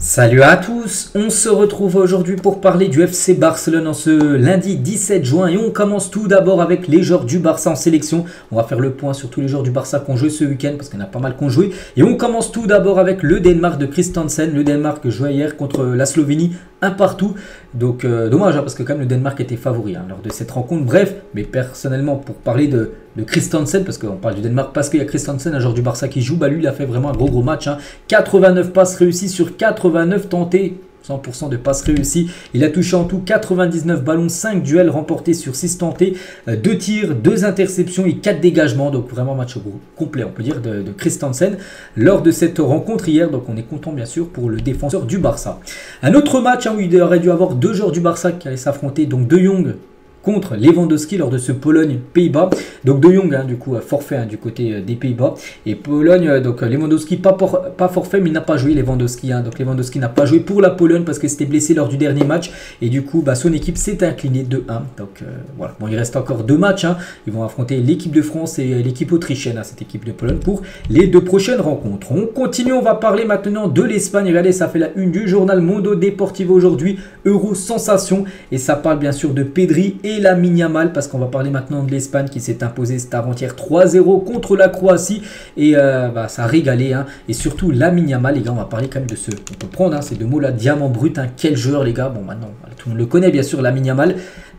Salut à tous, on se retrouve aujourd'hui pour parler du FC Barcelone en ce lundi 17 juin et on commence tout d'abord avec les joueurs du Barça en sélection. On va faire le point sur tous les joueurs du Barça qui ont joué ce week-end parce qu'il y en a pas mal qui ont joué. Et on commence tout d'abord avec le Danemark de Christensen. Le Danemark jouait hier contre la Slovénie, un partout. Donc dommage parce que quand même le Danemark était favori lors de cette rencontre. Bref, mais personnellement pour parler de Christensen, parce qu'on parle du Danemark parce qu'il y a Christensen, un joueur du Barça qui joue, lui il a fait vraiment un gros match. 89 passes réussies sur 89 tentés. 100% de passes réussies. Il a touché en tout 99 ballons, 5 duels remportés sur 6 tentés, 2 tirs, 2 interceptions et 4 dégagements. Donc vraiment match complet, on peut dire, de Christensen lors de cette rencontre hier. Donc on est content bien sûr pour le défenseur du Barça. Un autre match où il aurait dû avoir deux joueurs du Barça qui allaient s'affronter. Donc De Jong contre Lewandowski lors de ce Pologne-Pays-Bas. Donc De Jong, du coup, forfait du côté des Pays-Bas. Et Pologne, donc Lewandowski, pas forfait, mais il n'a pas joué Lewandowski. Donc Lewandowski n'a pas joué pour la Pologne parce qu'il s'était blessé lors du dernier match. Et du coup, son équipe s'est inclinée 2-1. Donc voilà, bon, il reste encore 2 matchs. Ils vont affronter l'équipe de France et l'équipe autrichienne, cette équipe de Pologne, pour les 2 prochaines rencontres. On continue, on va parler maintenant de l'Espagne. Regardez, ça fait la une du journal Mundo Deportivo aujourd'hui. Euro sensation. Et ça parle bien sûr de Pedri et Lamine Yamal, parce qu'on va parler maintenant de l'Espagne qui s'est imposée cette avant-hier 3-0 contre la Croatie et ça a régalé et surtout Lamine Yamal, les gars, on va parler quand même de ce, on peut prendre ces deux mots là, diamant brut, quel joueur les gars. Bon, maintenant tout le monde le connaît bien sûr, Lamine Yamal,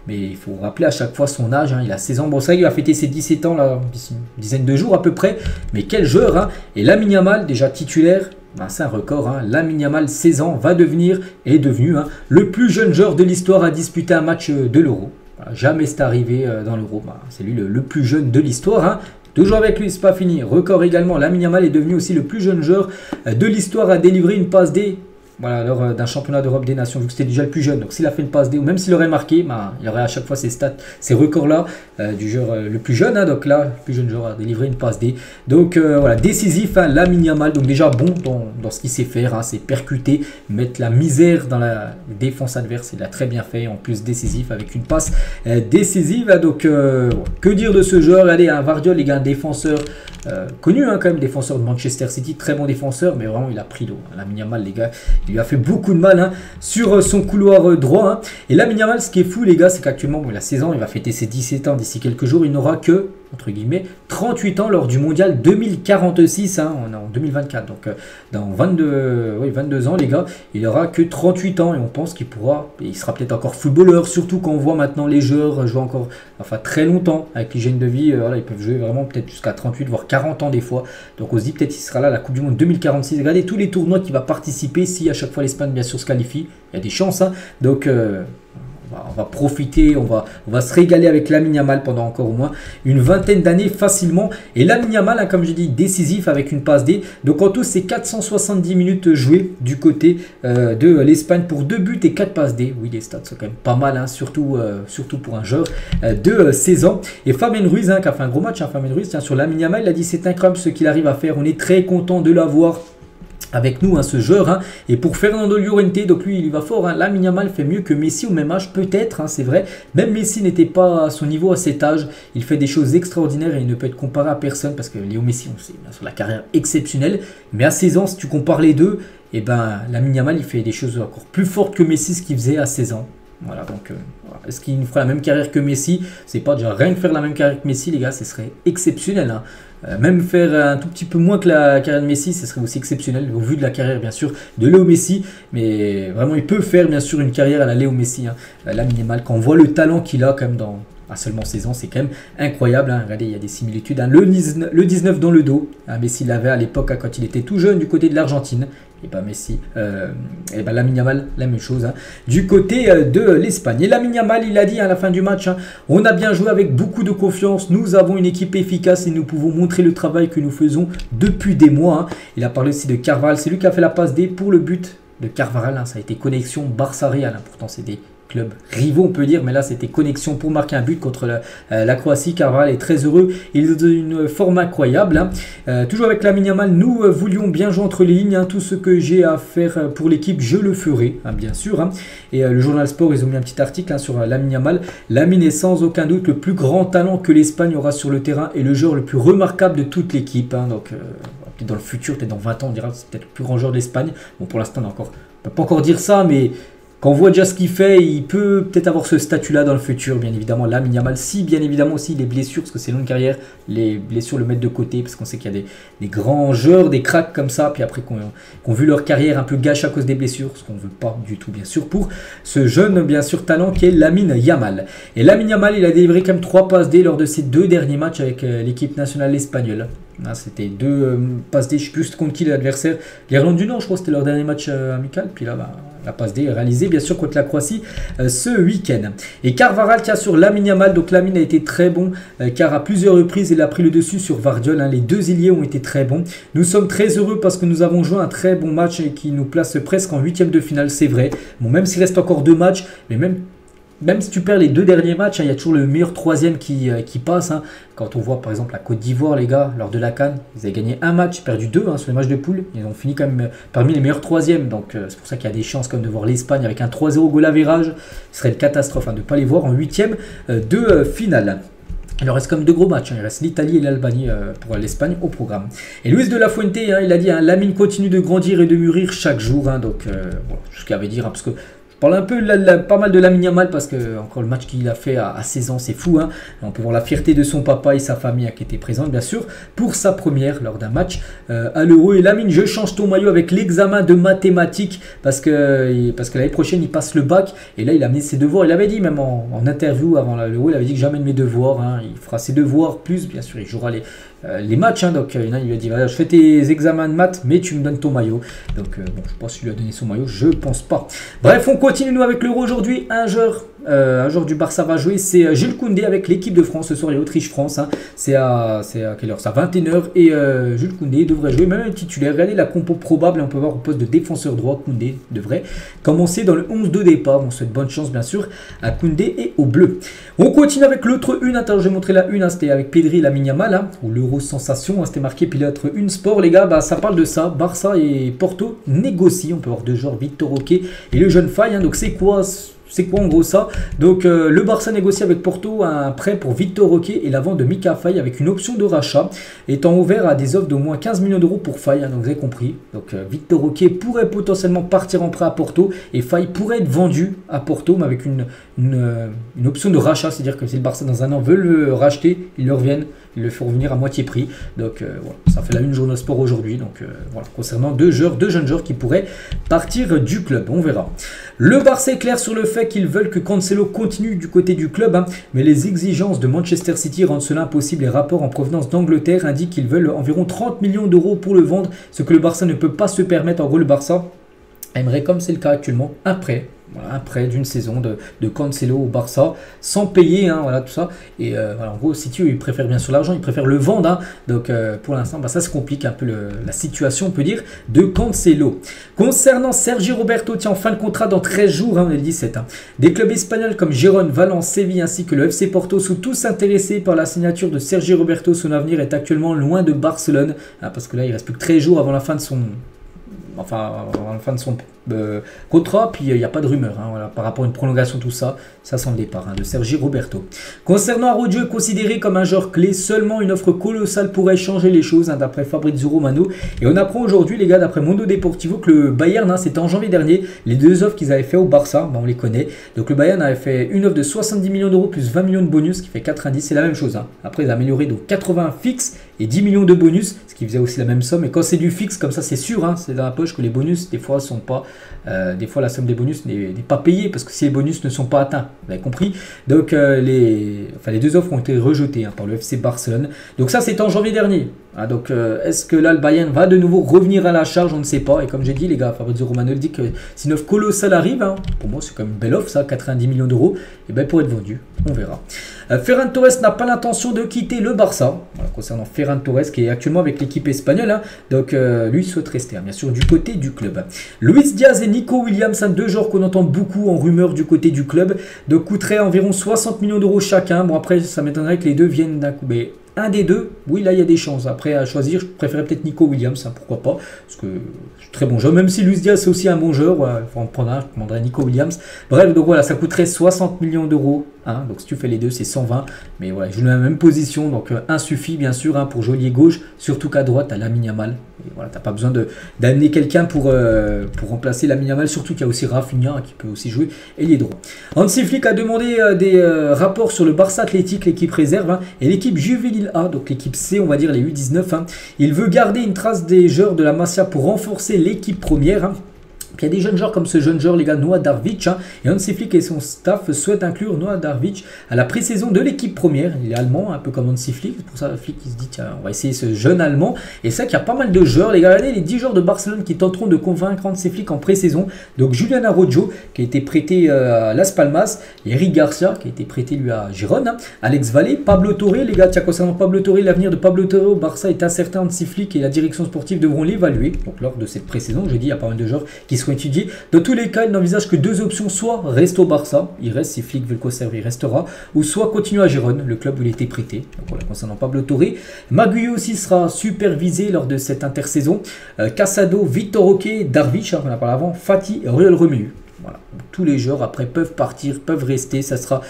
mais il faut rappeler à chaque fois son âge, il a 16 ans, bon ça il va fêter ses 17 ans là, une dizaine de jours à peu près, mais quel joueur et Lamine Yamal déjà titulaire. C'est un record, Lamine Yamal, 16 ans, est devenu le plus jeune joueur de l'histoire à disputer un match de l'Euro. Jamais c'est arrivé dans l'Euro. C'est lui le plus jeune de l'histoire. Toujours avec lui, c'est pas fini. Record également, Lamine Yamal est devenu aussi le plus jeune joueur de l'histoire à délivrer une passe D. Voilà, lors d'un championnat d'Europe des Nations, vu que c'était déjà le plus jeune. Donc s'il a fait une passe D, ou même s'il aurait marqué, il aurait à chaque fois ces stats, ces records-là du joueur le plus jeune. Donc là, le plus jeune joueur a délivré une passe D. Donc voilà, décisif, Lamine Yamal. Donc déjà bon dans ce qu'il sait faire, c'est percuter, mettre la misère dans la défense adverse. Il l'a très bien fait, en plus décisif avec une passe décisive. Donc que dire de ce joueur? Allez, Vardiol, les gars, un défenseur connu quand même, défenseur de Manchester City, très bon défenseur, mais vraiment il a pris l'eau. Lamine Yamal, les gars, il lui a fait beaucoup de mal sur son couloir droit. Et Lamine Yamal, ce qui est fou les gars, c'est qu'actuellement, il a 16 ans, il va fêter ses 17 ans d'ici quelques jours, il n'aura que, entre guillemets, 38 ans lors du mondial 2046, on est en 2024, donc dans 22 ans les gars, il n'aura que 38 ans et on pense qu'il pourra, et il sera peut-être encore footballeur, surtout quand on voit maintenant les joueurs jouer encore, très longtemps avec l'hygiène de vie, ils peuvent jouer vraiment peut-être jusqu'à 38 voire 40 ans des fois, donc on se dit peut-être qu'il sera là à la Coupe du Monde 2046, regardez tous les tournois qu'il va participer, si à chaque fois l'Espagne bien sûr se qualifie, il y a des chances, donc on va profiter, on va se régaler avec Lamine Yamal pendant encore au moins une vingtaine d'années facilement. Et Lamine Yamal, comme je dis, décisif avec une passe D. Donc en tout, c'est 470 minutes jouées du côté de l'Espagne pour 2 buts et 4 passes D. Oui, les stats sont quand même pas mal, surtout pour un joueur de 16 ans. Et Fabien Ruiz, qui a fait un gros match, Fabien Ruiz, sur Lamine Yamal, il a dit c'est incroyable ce qu'il arrive à faire. On est très content de l'avoir avec nous, ce joueur. Et pour Fernando Llorente, donc lui il y va fort, Lamine Yamal fait mieux que Messi au même âge, peut-être, c'est vrai. Même Messi n'était pas à son niveau à cet âge, il fait des choses extraordinaires et il ne peut être comparé à personne, parce que Léo Messi, on sait bien sûr la carrière exceptionnelle, mais à 16 ans, si tu compares les deux, Lamine Yamal il fait des choses encore plus fortes que Messi, ce qu'il faisait à 16 ans. Voilà, donc est-ce qu'il fera la même carrière que Messi? C'est pas déjà rien que faire la même carrière que Messi, les gars, ce serait exceptionnel. Même faire un tout petit peu moins que la carrière de Messi, ce serait aussi exceptionnel au vu de la carrière bien sûr de Léo Messi. Mais vraiment, il peut faire bien sûr une carrière à la Léo Messi. Lamine Yamal, quand on voit le talent qu'il a quand même à seulement 16 ans, c'est quand même incroyable. Regardez, il y a des similitudes. Le 19 dans le dos, Messi l'avait à l'époque quand il était tout jeune du côté de l'Argentine. Et Messi, Lamine Yamal, la même chose du côté de l'Espagne. Et Lamine Yamal, il a dit à la fin du match, on a bien joué avec beaucoup de confiance, nous avons une équipe efficace et nous pouvons montrer le travail que nous faisons depuis des mois. Il a parlé aussi de Carvajal, c'est lui qui a fait la passe D pour le but de Carvajal. Ça a été connexion Barça-Real, pourtant c'est des clubs rivaux on peut dire, mais là c'était connexion pour marquer un but contre la Croatie. Carvajal est très heureux, il est d'une forme incroyable. Toujours avec Lamine Yamal, nous voulions bien jouer entre les lignes, tout ce que j'ai à faire pour l'équipe je le ferai, bien sûr. Et le journal Sport, ils ont mis un petit article sur Lamine Yamal. Lamine est sans aucun doute le plus grand talent que l'Espagne aura sur le terrain et le joueur le plus remarquable de toute l'équipe, donc dans le futur, peut-être dans 20 ans, on dira que c'est peut-être le plus grand joueur d'Espagne. Bon, pour l'instant, on est encore peut pas encore dire ça, mais quand on voit déjà ce qu'il fait, il peut peut-être avoir ce statut-là dans le futur, bien évidemment. Lamine Yamal, si bien évidemment aussi les blessures, parce que c'est une longue carrière, les blessures le mettent de côté, parce qu'on sait qu'il y a des grands joueurs, des cracks comme ça, puis après qu'on vu leur carrière un peu gâchée à cause des blessures, ce qu'on ne veut pas du tout, bien sûr, pour ce jeune, bien sûr, talent qui est Lamine Yamal. Et Lamine Yamal, il a délivré quand même 3 passes D lors de ses 2 derniers matchs avec l'équipe nationale espagnole. C'était 2 passes D, je ne sais plus contre qui l'adversaire. L'Irlande du Nord, je crois que c'était leur dernier match amical. Puis là, la passe D est réalisée, bien sûr, contre la Croatie ce week-end. Et Carvajal qui a sur Lamine Yamal. Donc Lamine a été très bon, car à plusieurs reprises, il a pris le dessus sur Vardiol. Les 2 ailiers ont été très bons. Nous sommes très heureux parce que nous avons joué un très bon match et qui nous place presque en 8e de finale, c'est vrai. Bon, même s'il reste encore 2 matchs, mais même si tu perds les 2 derniers matchs, il y a toujours le meilleur 3e qui passe. Quand on voit par exemple la Côte d'Ivoire, les gars, lors de la CAN, ils avaient gagné un match, perdu 2 sur les matchs de poule. Ils ont fini quand même parmi les meilleurs 3e. Donc c'est pour ça qu'il y a des chances comme de voir l'Espagne avec un 3-0 goal average. Ce serait une catastrophe de ne pas les voir en 8e de finale. Il reste comme 2 gros matchs. Il reste l'Italie et l'Albanie pour l'Espagne au programme. Et Luis de la Fuente, il a dit Lamine continue de grandir et de mûrir chaque jour. Donc voilà, ce qu'il avait dit, parce que parle un peu pas mal de Lamine Yamal parce que encore le match qu'il a fait à 16 ans, c'est fou. On peut voir la fierté de son papa et sa famille qui étaient présentes, bien sûr, pour sa première lors d'un match à l'Euro. Et Lamine, je change ton maillot avec l'examen de mathématiques parce que l'année prochaine, il passe le bac. Et là, il a amené ses devoirs. Il avait dit, même en interview avant l'Euro, il avait dit que jamais de mes devoirs. Il fera ses devoirs plus, bien sûr, il jouera les matchs. Donc, il lui a dit, voilà, je fais tes examens de maths, mais tu me donnes ton maillot. Donc, bon, je ne sais pas s'il lui a donné son maillot, je pense pas. Bref, on continue nous avec l'Euro aujourd'hui. Un joueur du Barça va jouer, c'est Jules Koundé avec l'équipe de France. Ce soir, il y a Autriche-France. C'est à quelle heure? C'est à 21h. Et Jules Koundé devrait jouer, même un titulaire. Regardez la compo probable. On peut voir au poste de défenseur droit. Koundé devrait commencer dans le 11 de départ. On souhaite bonne chance, bien sûr, à Koundé et aux Bleus. On continue avec l'autre une. Attends, je vais montrer la une. C'était avec Pedri et Lamine Yamal, ou l'Euro sensation. C'était marqué pilote une sport, les gars. Ça parle de ça. Barça et Porto négocient. On peut voir 2 joueurs, Victor Roque et le jeune Faye. Donc, c'est quoi en gros ça? Donc le Barça négocie avec Porto un prêt pour Victor Roque et la vente de Mika Faye avec une option de rachat étant ouvert à des offres d'au moins 15 millions d'euros pour Faye. Donc vous avez compris. Donc Victor Roque pourrait potentiellement partir en prêt à Porto et Faye pourrait être vendu à Porto mais avec une option de rachat. C'est-à-dire que si le Barça dans un an veut le racheter, ils le reviennent. Ils le font revenir à moitié prix. Donc voilà, ça fait la une Journal Sport aujourd'hui. Donc voilà, concernant 2 jeunes joueurs qui pourraient partir du club. On verra. Le Barça est clair sur le fait qu'ils veulent que Cancelo continue du côté du club. Mais les exigences de Manchester City rendent cela impossible. Les rapports en provenance d'Angleterre indiquent qu'ils veulent environ 30 millions d'euros pour le vendre. Ce que le Barça ne peut pas se permettre. En gros, le Barça aimerait, comme c'est le cas actuellement, un prêt d'une saison de Cancelo au Barça sans payer, voilà tout ça. Et voilà, en gros, City, il préfère bien sûr l'argent, il préfère le vendre. Donc pour l'instant, ça se complique un peu la situation, on peut dire, de Cancelo. Concernant Sergi Roberto, en fin de contrat dans 13 jours, on est le 17. Des clubs espagnols comme Gérone, Valence, Séville ainsi que le FC Porto sont tous intéressés par la signature de Sergi Roberto. Son avenir est actuellement loin de Barcelone, parce que là, il reste plus que 13 jours avant la fin de son... contrat, puis il n'y a pas de rumeur voilà, par rapport à une prolongation, tout ça, ça sent le départ de Sergi Roberto. Concernant Araujo, considéré comme un joueur clé, seulement une offre colossale pourrait changer les choses, d'après Fabrizio Romano. Et on apprend aujourd'hui, les gars, d'après Mondo Deportivo, que le Bayern, c'était en janvier dernier, les 2 offres qu'ils avaient fait au Barça, on les connaît. Donc le Bayern avait fait une offre de 70 millions d'euros plus 20 millions de bonus, ce qui fait 90, c'est la même chose. Après, ils ont amélioré, donc 80 fixes et 10 millions de bonus, ce qui faisait aussi la même somme. Et quand c'est du fixe, comme ça, c'est sûr, c'est dans la poche que les bonus, des fois, sont pas... des fois, la somme des bonus n'est pas payée parce que si les bonus ne sont pas atteints, vous avez compris. Donc, les 2 offres ont été rejetées par le FC Barcelone. Donc, ça, c'est en janvier dernier. Donc, est-ce que là, le Bayern va de nouveau revenir à la charge? On ne sait pas. Et comme j'ai dit, les gars, Fabrizio Romano dit que si une offre colossale arrive, pour moi, c'est quand même une belle offre, ça, 90 millions d'euros, et bien, pour être vendu, on verra. Ferran Torres n'a pas l'intention de quitter le Barça. Voilà, concernant Ferran Torres, qui est actuellement avec l'équipe espagnole. Donc, lui souhaite rester, bien sûr, du côté du club. Luis Diaz et Nico Williams, 2 joueurs qu'on entend beaucoup en rumeur du côté du club, donc coûteraient environ 60 millions d'euros chacun. Bon, après, ça m'étonnerait que les 2 viennent d'un coup. Mais un des 2, oui, là, il y a des chances. Après, à choisir, je préférerais peut-être Nico Williams, pourquoi pas. Parce que c'est très bon joueur. Même si Luis Diaz, c'est aussi un bon joueur. Il faut en prendre un, je prendrais Nico Williams. Bref, donc voilà, ça coûterait 60 millions d'euros hein, donc si tu fais les deux, c'est 120. Mais voilà, il joue dans la même position, donc 1 suffit bien sûr hein, pour jouer ailier gauche, surtout qu'à droite, tu as Lamine Yamal. Et voilà, tu n'as pas besoin d'amener quelqu'un pour remplacer Lamine Yamal, surtout qu'il y a aussi Rafinha hein, qui peut aussi jouer ailier droit. Hansi Flick a demandé des rapports sur le Barça Athletic, l'équipe réserve, hein, et l'équipe juvénile A, donc l'équipe C, on va dire les U19. Hein. Il veut garder une trace des joueurs de la Masia pour renforcer l'équipe première. Hein. Il y a des jeunes joueurs comme ce jeune joueur, les gars, Noah Darvic. Hein, et Hansi Flick et son staff souhaitent inclure Noah Darvic à la pré-saison de l'équipe première. Il est allemand, un peu comme Hansi Flick. C'est pour ça Flick il se dit, tiens, on va essayer ce jeune allemand. Et c'est vrai qu'il y a pas mal de joueurs. Les gars, regardez les 10 joueurs de Barcelone qui tenteront de convaincre Hansi Flick en pré-saison. Donc Julian Araujo, qui a été prêté à Las Palmas. Eric Garcia, qui a été prêté lui à Gérone. Hein, Alex Vallée, Pablo Torre. Les gars, tiens, concernant Pablo Torre, l'avenir de Pablo Torre au Barça est incertain. Hansi Flick et la direction sportive devront l'évaluer. Donc lors de cette pré-saison, je dis, il y a pas mal de joueurs qui seront étudiés. Dans tous les cas, il n'envisage que 2 options, soit reste au Barça, il reste, si Flick veut le conserver, il restera, ou soit continue à Gérone, le club où il était prêté. Donc voilà, concernant Pablo Torre. Maguio aussi sera supervisé lors de cette intersaison. Casado, Victor Roque, Darvic, hein, on a parlé avant, Fati et Oriol Romeu. Voilà. Tous les joueurs après peuvent partir, peuvent rester. Ça sera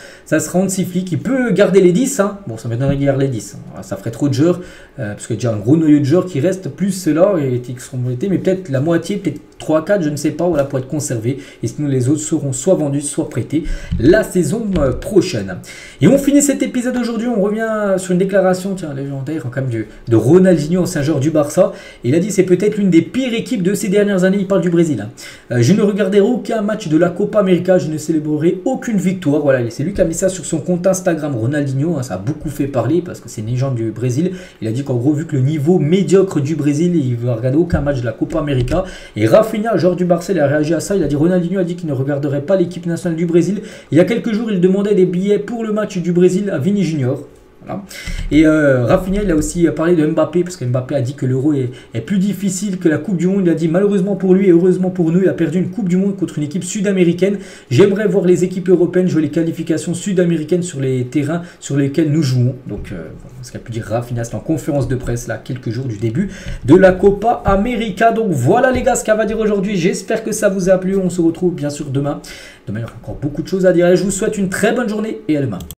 Hansi Flick. Il peut garder les 10. Hein. Bon, ça m'étonnerait qu'il garde les 10. Voilà, ça ferait trop de joueurs. Parce qu'il y a déjà un gros noyau de joueurs qui reste, plus ceux-là qui seront montés. Mais peut-être la moitié, peut-être 3-4, je ne sais pas, voilà, pour être conservés. Et sinon, les autres seront soit vendus, soit prêtés la saison prochaine. Et on finit cet épisode aujourd'hui. On revient sur une déclaration, tiens, légendaire, quand même, de Ronaldinho, ancien joueur du Barça. Il a dit c'est peut-être l'une des pires équipes de ces dernières années. Il parle du Brésil. Hein. Je ne regarderai aucun match de la Copa América, je ne célébrerai aucune victoire. Voilà, c'est lui qui a mis ça sur son compte Instagram, Ronaldinho. Hein, ça a beaucoup fait parler parce que c'est une légende du Brésil. Il a dit qu'en gros, vu que le niveau médiocre du Brésil, il ne veut regarder aucun match de la Copa América. Et Rafinha, joueur du Barça, il a réagi à ça. Il a dit Ronaldinho a dit qu'il ne regarderait pas l'équipe nationale du Brésil. Il y a quelques jours, il demandait des billets pour le match du Brésil à Vini Junior. Voilà. Et Rafinha, il a aussi parlé de Mbappé, parce que Mbappé a dit que l'Euro est plus difficile que la Coupe du Monde. Il a dit malheureusement pour lui et heureusement pour nous, il a perdu une Coupe du Monde contre une équipe sud-américaine. J'aimerais voir les équipes européennes jouer les qualifications sud-américaines sur les terrains sur lesquels nous jouons. Donc, voilà ce qu'a pu dire Rafinha, c'est en conférence de presse, là, quelques jours du début de la Copa América. Donc voilà les gars, ce qu'elle va dire aujourd'hui. J'espère que ça vous a plu. On se retrouve bien sûr demain. Demain, il y aura encore beaucoup de choses à dire. Et je vous souhaite une très bonne journée et à demain.